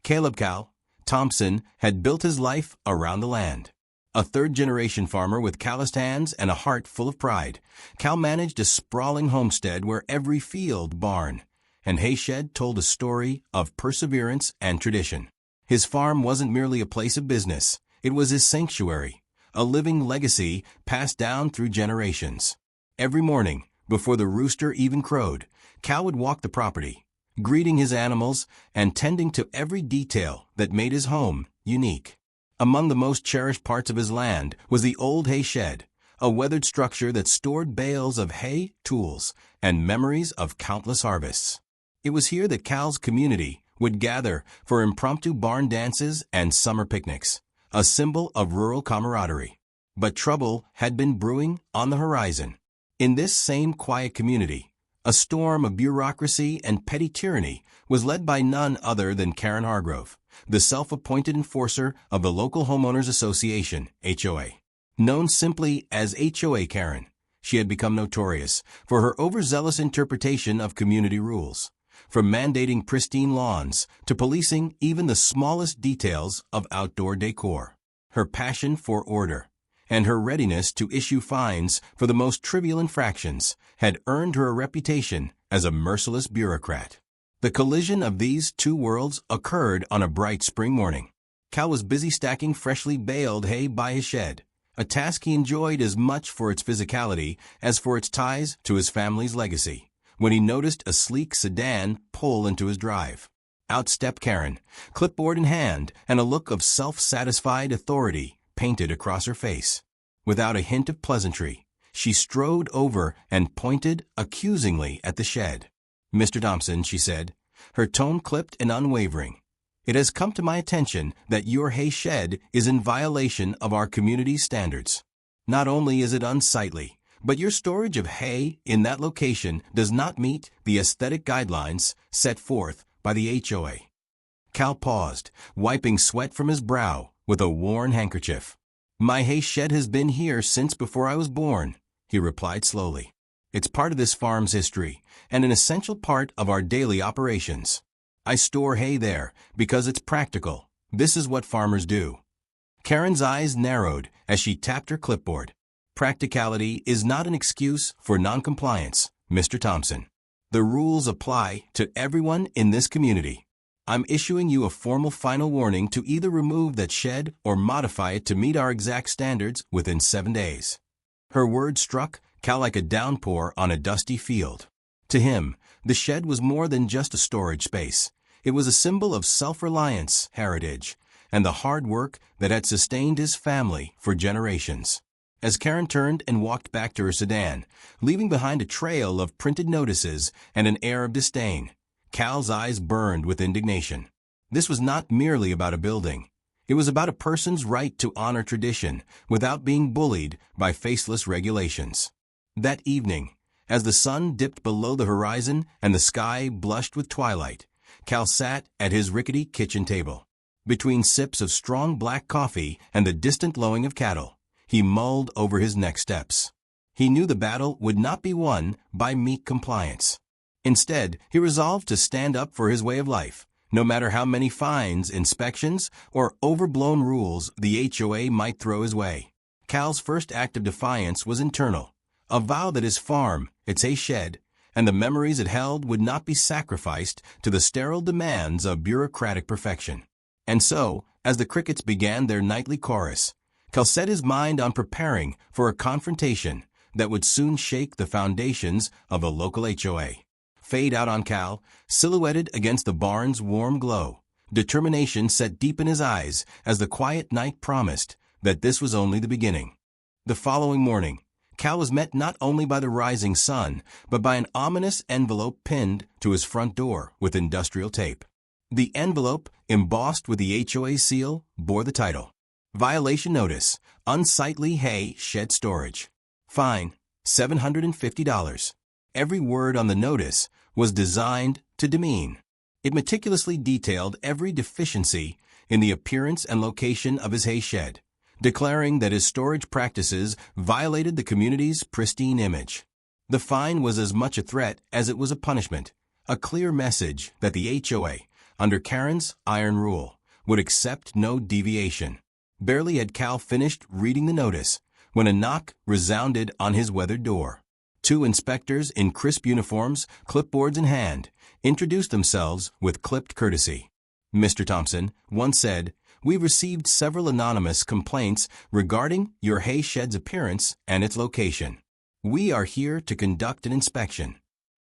Cal Thompson had built his life around the land. A third-generation farmer with calloused hands and a heart full of pride, Cal managed a sprawling homestead where every field, barn, and hayshed told a story of perseverance and tradition. His farm wasn't merely a place of business, it was his sanctuary, a living legacy passed down through generations. Every morning, before the rooster even crowed, Cal would walk the property, greeting his animals and tending to every detail that made his home unique. Among the most cherished parts of his land was the old hay shed, a weathered structure that stored bales of hay, tools, and memories of countless harvests. It was here that Cal's community would gather for impromptu barn dances and summer picnics, a symbol of rural camaraderie. But trouble had been brewing on the horizon. In this same quiet community, a storm of bureaucracy and petty tyranny was led by none other than Kerren Hargrove, the self-appointed enforcer of the local homeowners association, HOA. Known simply as HOA Kerren, she had become notorious for her overzealous interpretation of community rules, from mandating pristine lawns to policing even the smallest details of outdoor decor. Her passion for order and her readiness to issue fines for the most trivial infractions had earned her a reputation as a merciless bureaucrat. The collision of these two worlds occurred on a bright spring morning. Cal was busy stacking freshly baled hay by his shed, a task he enjoyed as much for its physicality as for its ties to his family's legacy, when he noticed a sleek sedan pull into his drive. Out stepped Kerren, clipboard in hand, and a look of self-satisfied authority painted across her face. Without a hint of pleasantry, she strode over and pointed accusingly at the shed. "Mr. Thompson," she said, her tone clipped and unwavering, "it has come to my attention that your hay shed is in violation of our community's standards. Not only is it unsightly, but your storage of hay in that location does not meet the aesthetic guidelines set forth by the HOA." Cal paused, wiping sweat from his brow with a worn handkerchief. "My hay shed has been here since before I was born," he replied slowly. "It's part of this farm's history and an essential part of our daily operations. I store hay there because it's practical. This is what farmers do." Kerren's eyes narrowed as she tapped her clipboard. "Practicality is not an excuse for noncompliance, Mr. Thompson. The rules apply to everyone in this community. I'm issuing you a formal final warning to either remove that shed or modify it to meet our exact standards within 7 days." Her words struck Cal like a downpour on a dusty field. To him, the shed was more than just a storage space. It was a symbol of self-reliance, heritage, and the hard work that had sustained his family for generations. As Kerren turned and walked back to her sedan, leaving behind a trail of printed notices and an air of disdain, Cal's eyes burned with indignation. This was not merely about a building. It was about a person's right to honor tradition without being bullied by faceless regulations. That evening, as the sun dipped below the horizon and the sky blushed with twilight, Cal sat at his rickety kitchen table. Between sips of strong black coffee and the distant lowing of cattle, he mulled over his next steps. He knew the battle would not be won by meek compliance. Instead, he resolved to stand up for his way of life, no matter how many fines, inspections, or overblown rules the HOA might throw his way. Cal's first act of defiance was internal, a vow that his farm, its hay shed, and the memories it held would not be sacrificed to the sterile demands of bureaucratic perfection. And so, as the crickets began their nightly chorus, Cal set his mind on preparing for a confrontation that would soon shake the foundations of the local HOA. Fade out on Cal, silhouetted against the barn's warm glow. Determination set deep in his eyes as the quiet night promised that this was only the beginning. The following morning, Cal was met not only by the rising sun, but by an ominous envelope pinned to his front door with industrial tape. The envelope, embossed with the HOA seal, bore the title: "Violation Notice, Unsightly Hay Shed Storage. Fine, $750. Every word on the notice was designed to demean. It meticulously detailed every deficiency in the appearance and location of his hay shed, declaring that his storage practices violated the community's pristine image. The fine was as much a threat as it was a punishment, a clear message that the HOA, under Kerren's iron rule, would accept no deviation. Barely had Cal finished reading the notice when a knock resounded on his weathered door. Two inspectors in crisp uniforms, clipboards in hand, introduced themselves with clipped courtesy. "Mr. Thompson," one said, "we've received several anonymous complaints regarding your hay shed's appearance and its location. We are here to conduct an inspection."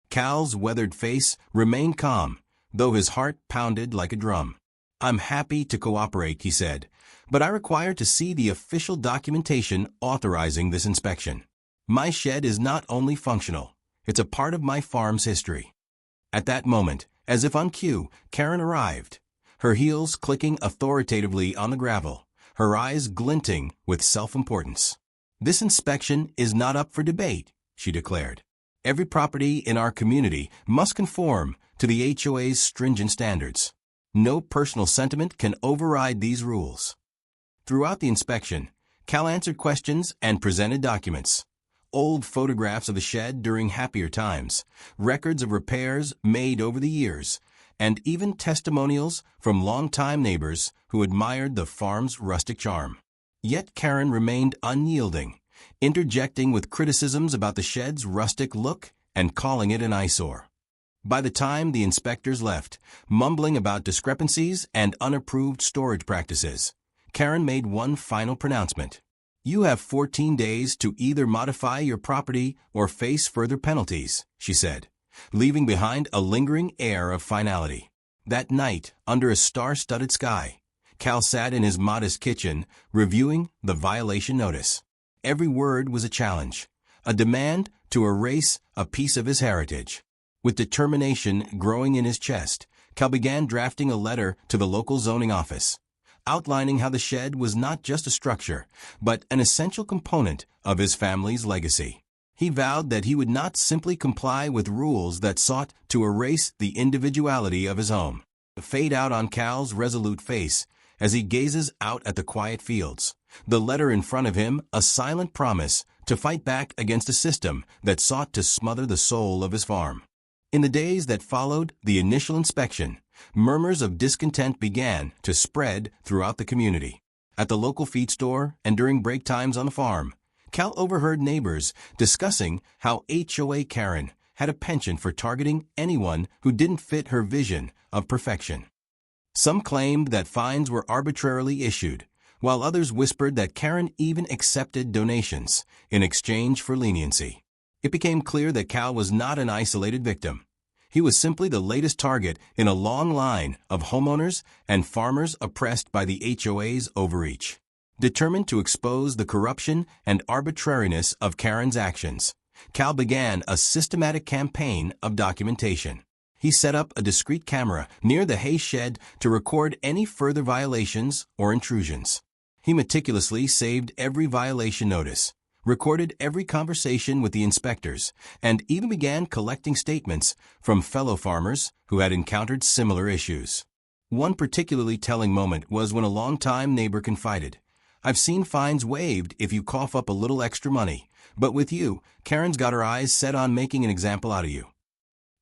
Cal's weathered face remained calm, though his heart pounded like a drum. "I'm happy to cooperate," he said, "but I require to see the official documentation authorizing this inspection. My shed is not only functional, it's a part of my farm's history." At that moment, as if on cue, Kerren arrived, her heels clicking authoritatively on the gravel, her eyes glinting with self-importance. "This inspection is not up for debate," she declared. "Every property in our community must conform to the HOA's stringent standards. No personal sentiment can override these rules." Throughout the inspection, Cal answered questions and presented documents. Old photographs of the shed during happier times, records of repairs made over the years, and even testimonials from longtime neighbors who admired the farm's rustic charm. Yet Kerren remained unyielding, interjecting with criticisms about the shed's rustic look and calling it an eyesore. By the time the inspectors left, mumbling about discrepancies and unapproved storage practices, Kerren made one final pronouncement. "You have 14 days to either modify your property or face further penalties," she said, leaving behind a lingering air of finality. That night, under a star-studded sky, Cal sat in his modest kitchen, reviewing the violation notice. Every word was a challenge, a demand to erase a piece of his heritage. With determination growing in his chest, Cal began drafting a letter to the local zoning office, outlining how the shed was not just a structure, but an essential component of his family's legacy. He vowed that he would not simply comply with rules that sought to erase the individuality of his home. Fade out on Cal's resolute face as he gazes out at the quiet fields, the letter in front of him a silent promise to fight back against a system that sought to smother the soul of his farm. In the days that followed the initial inspection, murmurs of discontent began to spread throughout the community. At the local feed store and during break times on the farm, Cal overheard neighbors discussing how HOA Kerren had a penchant for targeting anyone who didn't fit her vision of perfection. Some claimed that fines were arbitrarily issued, while others whispered that Kerren even accepted donations in exchange for leniency. It became clear that Cal was not an isolated victim. He was simply the latest target in a long line of homeowners and farmers oppressed by the HOA's overreach. Determined to expose the corruption and arbitrariness of Kerren's actions, Cal began a systematic campaign of documentation. He set up a discreet camera near the hay shed to record any further violations or intrusions. He meticulously saved every violation notice, recorded every conversation with the inspectors, and even began collecting statements from fellow farmers who had encountered similar issues. One particularly telling moment was when a longtime neighbor confided, "I've seen fines waived if you cough up a little extra money, but with you, Kerren's got her eyes set on making an example out of you."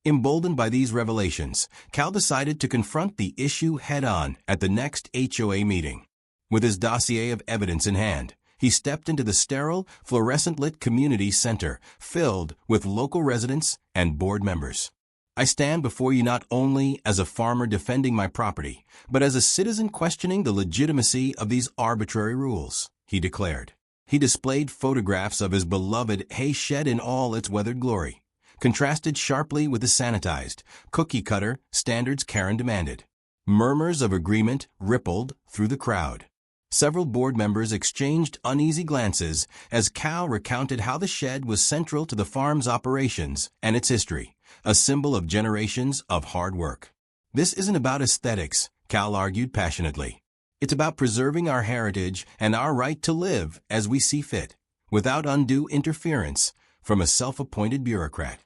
Emboldened by these revelations, Cal decided to confront the issue head-on at the next HOA meeting. With his dossier of evidence in hand, he stepped into the sterile, fluorescent-lit community center filled with local residents and board members. "I stand before you not only as a farmer defending my property, but as a citizen questioning the legitimacy of these arbitrary rules," he declared. He displayed photographs of his beloved hay shed in all its weathered glory, contrasted sharply with the sanitized, cookie-cutter standards Kerren demanded. Murmurs of agreement rippled through the crowd. Several board members exchanged uneasy glances as Cal recounted how the shed was central to the farm's operations and its history, a symbol of generations of hard work. "This isn't about aesthetics," Cal argued passionately. "It's about preserving our heritage and our right to live as we see fit, without undue interference from a self-appointed bureaucrat."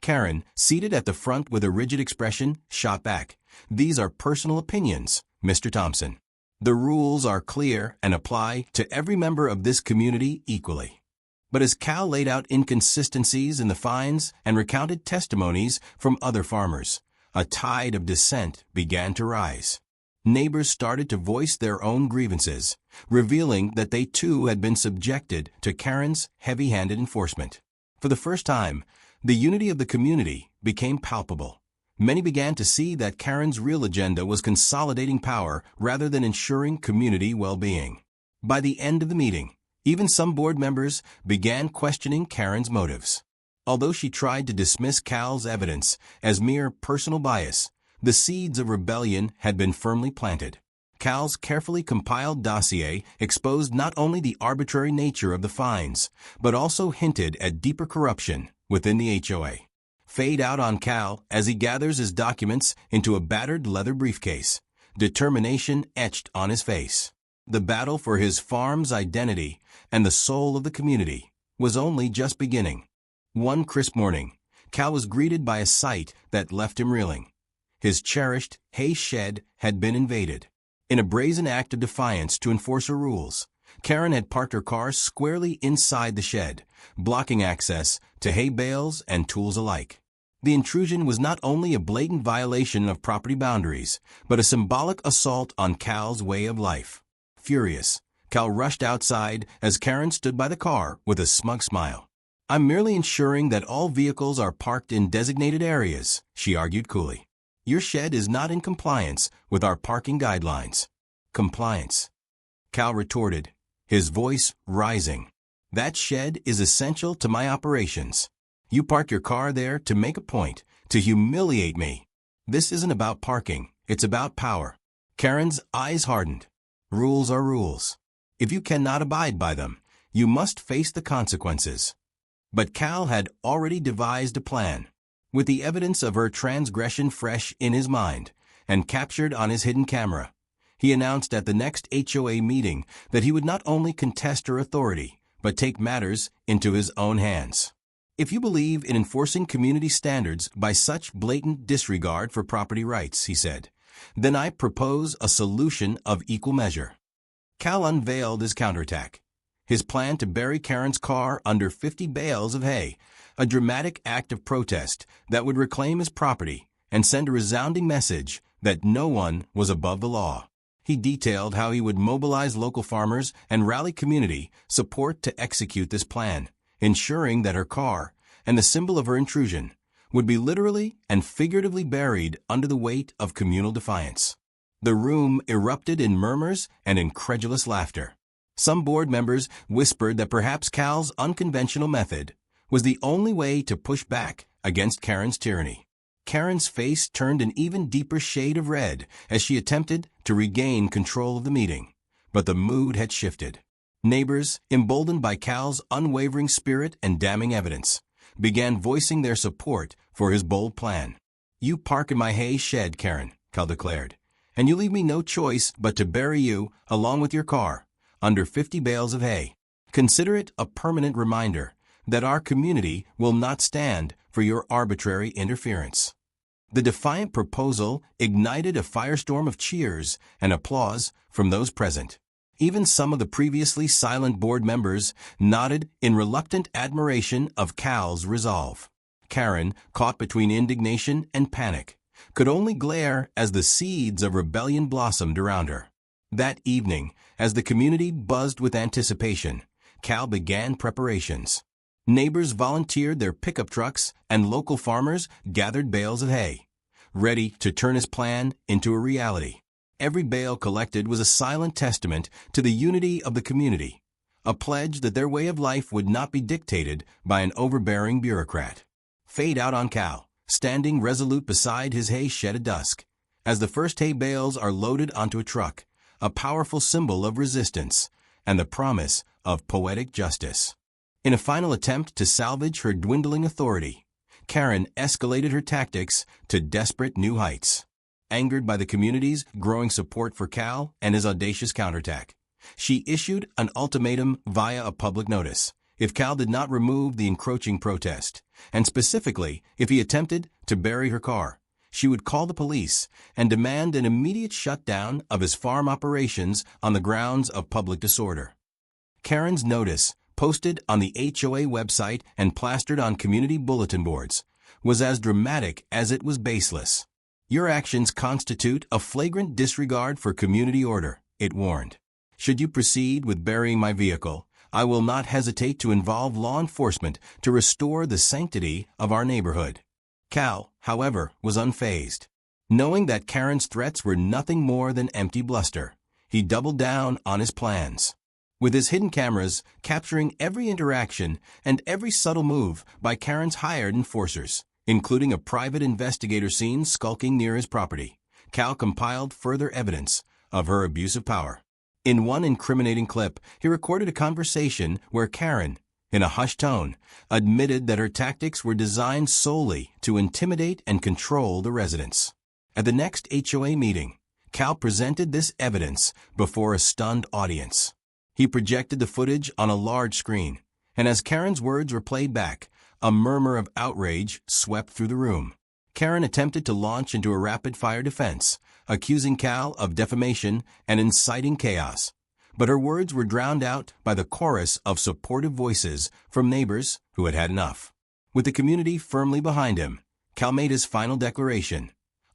Kerren, seated at the front with a rigid expression, shot back, "These are personal opinions, Mr. Thompson. The rules are clear and apply to every member of this community equally." But as Cal laid out inconsistencies in the fines and recounted testimonies from other farmers, a tide of dissent began to rise. Neighbors started to voice their own grievances, revealing that they too had been subjected to Kerren's heavy-handed enforcement. For the first time, the unity of the community became palpable. Many began to see that Kerren's real agenda was consolidating power rather than ensuring community well-being. By the end of the meeting, even some board members began questioning Kerren's motives. Although she tried to dismiss Cal's evidence as mere personal bias, the seeds of rebellion had been firmly planted. Cal's carefully compiled dossier exposed not only the arbitrary nature of the fines, but also hinted at deeper corruption within the HOA. Fade out on Cal as he gathers his documents into a battered leather briefcase, determination etched on his face. The battle for his farm's identity and the soul of the community was only just beginning. One crisp morning, Cal was greeted by a sight that left him reeling. His cherished hay shed had been invaded. In a brazen act of defiance to enforcer rules, Kerren had parked her car squarely inside the shed, blocking access to hay bales and tools alike. The intrusion was not only a blatant violation of property boundaries, but a symbolic assault on Cal's way of life. Furious, Cal rushed outside as Kerren stood by the car with a smug smile. "I'm merely ensuring that all vehicles are parked in designated areas," she argued coolly. "Your shed is not in compliance with our parking guidelines." "Compliance," Cal retorted, his voice rising. "That shed is essential to my operations. You park your car there to make a point, to humiliate me. This isn't about parking, it's about power." Kerren's eyes hardened. Rules are rules. If you cannot abide by them, you must face the consequences. But Cal had already devised a plan. With the evidence of her transgression fresh in his mind and captured on his hidden camera, he announced at the next HOA meeting that he would not only contest her authority, but take matters into his own hands. "If you believe in enforcing community standards by such blatant disregard for property rights," he said, "then I propose a solution of equal measure." Cal unveiled his counterattack. His plan to bury Kerren's car under 50 bales of hay, a dramatic act of protest that would reclaim his property and send a resounding message that no one was above the law. He detailed how he would mobilize local farmers and rally community support to execute this plan, ensuring that her car, and the symbol of her intrusion, would be literally and figuratively buried under the weight of communal defiance. The room erupted in murmurs and incredulous laughter. Some board members whispered that perhaps Cal's unconventional method was the only way to push back against Kerren's tyranny. Kerren's face turned an even deeper shade of red as she attempted to regain control of the meeting, but the mood had shifted. Neighbors, emboldened by Cal's unwavering spirit and damning evidence, began voicing their support for his bold plan. "You park in my hay shed, Kerren," Cal declared, "and you leave me no choice but to bury you, along with your car, under 50 bales of hay. Consider it a permanent reminder that our community will not stand for your arbitrary interference." The defiant proposal ignited a firestorm of cheers and applause from those present. Even some of the previously silent board members nodded in reluctant admiration of Cal's resolve. Kerren, caught between indignation and panic, could only glare as the seeds of rebellion blossomed around her. That evening, as the community buzzed with anticipation, Cal began preparations. Neighbors volunteered their pickup trucks and local farmers gathered bales of hay, ready to turn his plan into a reality. Every bale collected was a silent testament to the unity of the community, a pledge that their way of life would not be dictated by an overbearing bureaucrat. Fade out on Cal, standing resolute beside his hay shed at dusk. As the first hay bales are loaded onto a truck, a powerful symbol of resistance and the promise of poetic justice. In a final attempt to salvage her dwindling authority, Kerren escalated her tactics to desperate new heights. Angered by the community's growing support for Cal and his audacious counterattack, she issued an ultimatum via a public notice if Cal did not remove the encroaching protest, and specifically if he attempted to bury her car. She would call the police and demand an immediate shutdown of his farm operations on the grounds of public disorder. Kerren's notice, posted on the HOA website and plastered on community bulletin boards, was as dramatic as it was baseless. Your actions constitute a flagrant disregard for community order, it warned. Should you proceed with burying my vehicle, I will not hesitate to involve law enforcement to restore the sanctity of our neighborhood. Cal, however, was unfazed. Knowing that Kerren's threats were nothing more than empty bluster, he doubled down on his plans. With his hidden cameras capturing every interaction and every subtle move by Kerren's hired enforcers, including a private investigator seen skulking near his property, Cal compiled further evidence of her abusive power. In one incriminating clip, he recorded a conversation where Kerren, in a hushed tone, admitted that her tactics were designed solely to intimidate and control the residents. At the next HOA meeting, Cal presented this evidence before a stunned audience. He projected the footage on a large screen, and as Kerren's words were played back, a murmur of outrage swept through the room. Kerren attempted to launch into a rapid-fire defense, accusing Cal of defamation and inciting chaos. But her words were drowned out by the chorus of supportive voices from neighbors who had had enough. With the community firmly behind him, Cal made his final declaration.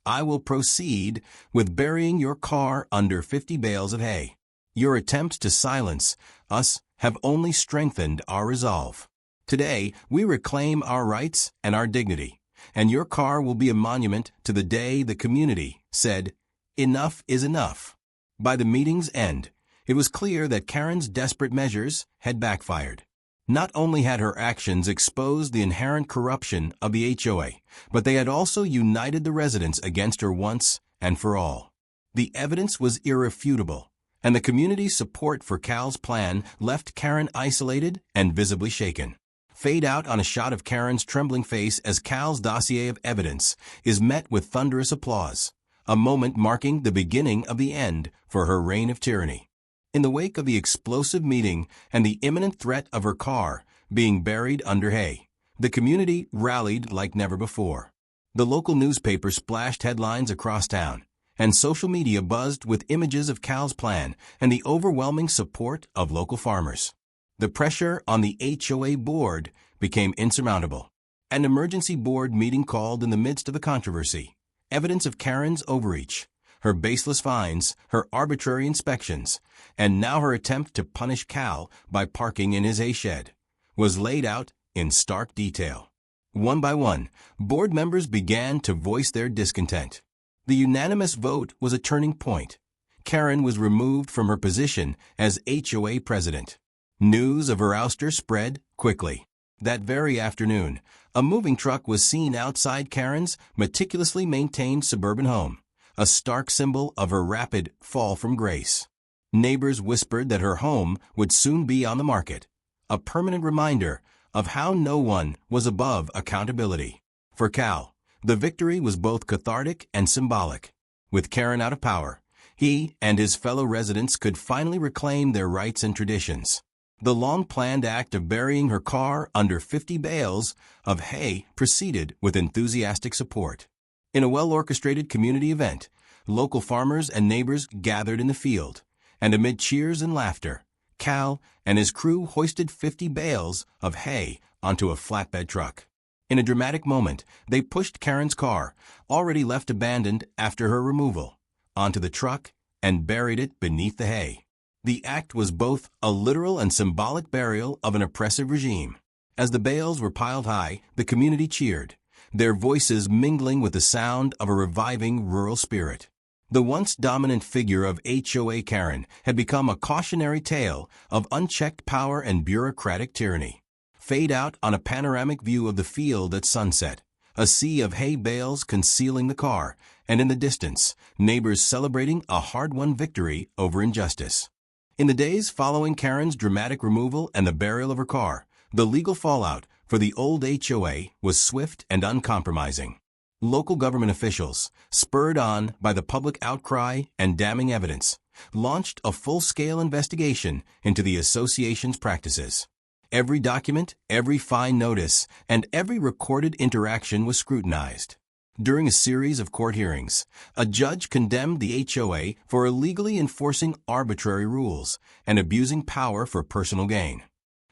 I will proceed with burying your car under 50 bales of hay. Your attempts to silence us have only strengthened our resolve. Today, we reclaim our rights and our dignity, and your car will be a monument to the day the community said, enough is enough. By the meeting's end, it was clear that Kerren's desperate measures had backfired. Not only had her actions exposed the inherent corruption of the HOA, but they had also united the residents against her once and for all. The evidence was irrefutable, and the community's support for Cal's plan left Kerren isolated and visibly shaken. Fade out on a shot of Kerren's trembling face as Cal's dossier of evidence is met with thunderous applause, a moment marking the beginning of the end for her reign of tyranny. In the wake of the explosive meeting and the imminent threat of her car being buried under hay, the community rallied like never before. The local newspaper splashed headlines across town, and social media buzzed with images of Cal's plan and the overwhelming support of local farmers. The pressure on the HOA board became insurmountable. An emergency board meeting called in the midst of the controversy. Evidence of Kerren's overreach, her baseless fines, her arbitrary inspections, and now her attempt to punish Cal by parking in his hay shed, was laid out in stark detail. One by one, board members began to voice their discontent. The unanimous vote was a turning point. Kerren was removed from her position as HOA president. News of her ouster spread quickly. That very afternoon, a moving truck was seen outside Kerren's meticulously maintained suburban home, a stark symbol of her rapid fall from grace. Neighbors whispered that her home would soon be on the market, a permanent reminder of how no one was above accountability. For Cal, the victory was both cathartic and symbolic. With Kerren out of power, he and his fellow residents could finally reclaim their rights and traditions. The long-planned act of burying her car under 50 bales of hay proceeded with enthusiastic support. In a well-orchestrated community event, local farmers and neighbors gathered in the field, and amid cheers and laughter, Cal and his crew hoisted 50 bales of hay onto a flatbed truck. In a dramatic moment, they pushed Kerren's car, already left abandoned after her removal, onto the truck and buried it beneath the hay. The act was both a literal and symbolic burial of an oppressive regime. As the bales were piled high, the community cheered, their voices mingling with the sound of a reviving rural spirit. The once dominant figure of HOA Kerren had become a cautionary tale of unchecked power and bureaucratic tyranny. Fade out on a panoramic view of the field at sunset, a sea of hay bales concealing the car, and in the distance, neighbors celebrating a hard-won victory over injustice. In the days following Kerren's dramatic removal and the burial of her car, the legal fallout for the old HOA was swift and uncompromising. Local government officials, spurred on by the public outcry and damning evidence, launched a full-scale investigation into the association's practices. Every document, every fine notice, and every recorded interaction was scrutinized. During a series of court hearings, a judge condemned the HOA for illegally enforcing arbitrary rules and abusing power for personal gain.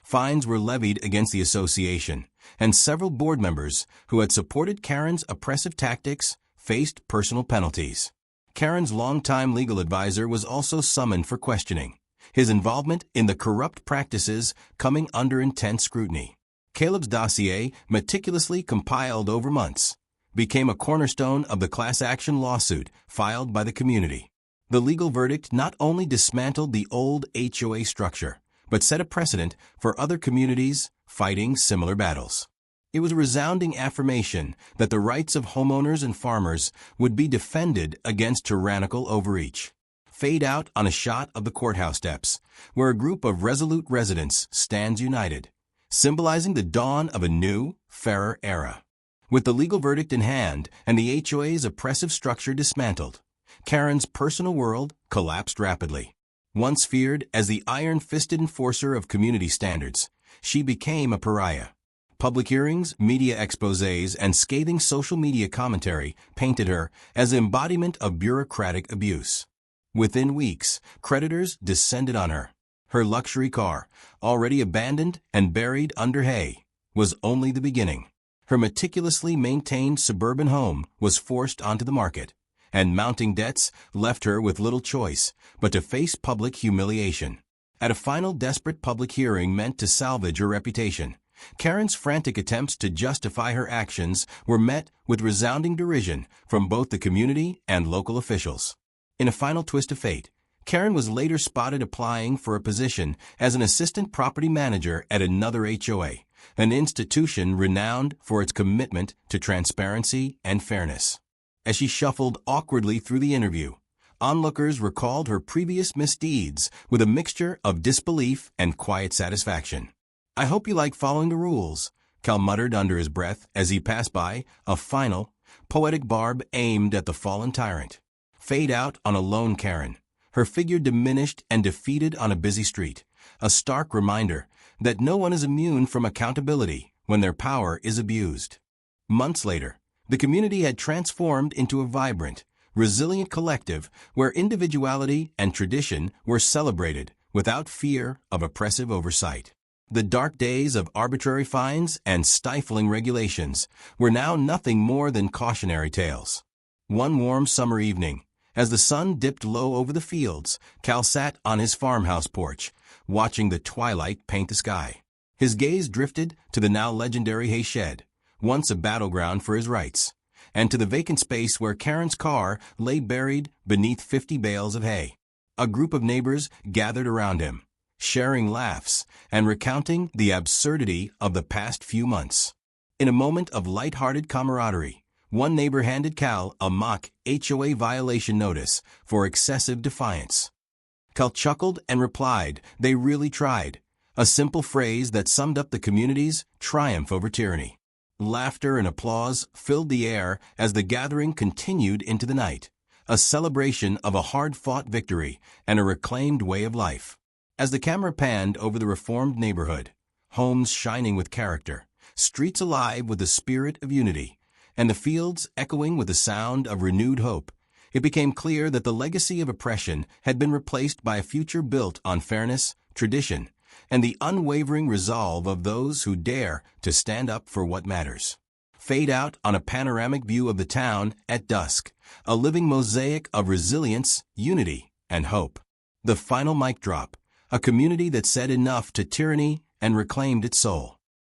Fines were levied against the association, and several board members who had supported Kerren's oppressive tactics faced personal penalties. Kerren's longtime legal advisor was also summoned for questioning, his involvement in the corrupt practices coming under intense scrutiny. Caleb's dossier, meticulously compiled over months, became a cornerstone of the class action lawsuit filed by the community. The legal verdict not only dismantled the old HOA structure, but set a precedent for other communities fighting similar battles. It was a resounding affirmation that the rights of homeowners and farmers would be defended against tyrannical overreach. Fade out on a shot of the courthouse steps, where a group of resolute residents stands united, symbolizing the dawn of a new, fairer era. With the legal verdict in hand and the HOA's oppressive structure dismantled, Kerren's personal world collapsed rapidly. Once feared as the iron-fisted enforcer of community standards, she became a pariah. Public hearings, media exposés, and scathing social media commentary painted her as the embodiment of bureaucratic abuse. Within weeks, creditors descended on her. Her luxury car, already abandoned and buried under hay, was only the beginning. Her meticulously maintained suburban home was forced onto the market, and mounting debts left her with little choice but to face public humiliation. At a final desperate public hearing meant to salvage her reputation, Kerren's frantic attempts to justify her actions were met with resounding derision from both the community and local officials. In a final twist of fate, Kerren was later spotted applying for a position as an assistant property manager at another HOA, an institution renowned for its commitment to transparency and fairness. As she shuffled awkwardly through the interview, onlookers recalled her previous misdeeds with a mixture of disbelief and quiet satisfaction. "I hope you like following the rules," Cal muttered under his breath as he passed by, a final, poetic barb aimed at the fallen tyrant. Fade out on a lone Kerren, her figure diminished and defeated on a busy street, a stark reminder that no one is immune from accountability when their power is abused. Months later, the community had transformed into a vibrant, resilient collective where individuality and tradition were celebrated without fear of oppressive oversight. The dark days of arbitrary fines and stifling regulations were now nothing more than cautionary tales. One warm summer evening, as the sun dipped low over the fields, Cal sat on his farmhouse porch, watching the twilight paint the sky. His gaze drifted to the now legendary hay shed, once a battleground for his rights, and to the vacant space where Kerren's car lay buried beneath 50 bales of hay. A group of neighbors gathered around him, sharing laughs and recounting the absurdity of the past few months. In a moment of light-hearted camaraderie, one neighbor handed Cal a mock HOA violation notice for excessive defiance. Cal chuckled and replied, "They really tried," a simple phrase that summed up the community's triumph over tyranny. Laughter and applause filled the air as the gathering continued into the night, a celebration of a hard-fought victory and a reclaimed way of life. As the camera panned over the reformed neighborhood, homes shining with character, streets alive with the spirit of unity, and the fields echoing with the sound of renewed hope, it became clear that the legacy of oppression had been replaced by a future built on fairness, tradition, and the unwavering resolve of those who dare to stand up for what matters. Fade out on a panoramic view of the town at dusk, a living mosaic of resilience, unity, and hope. The final mic drop, a community that said enough to tyranny and reclaimed its soul.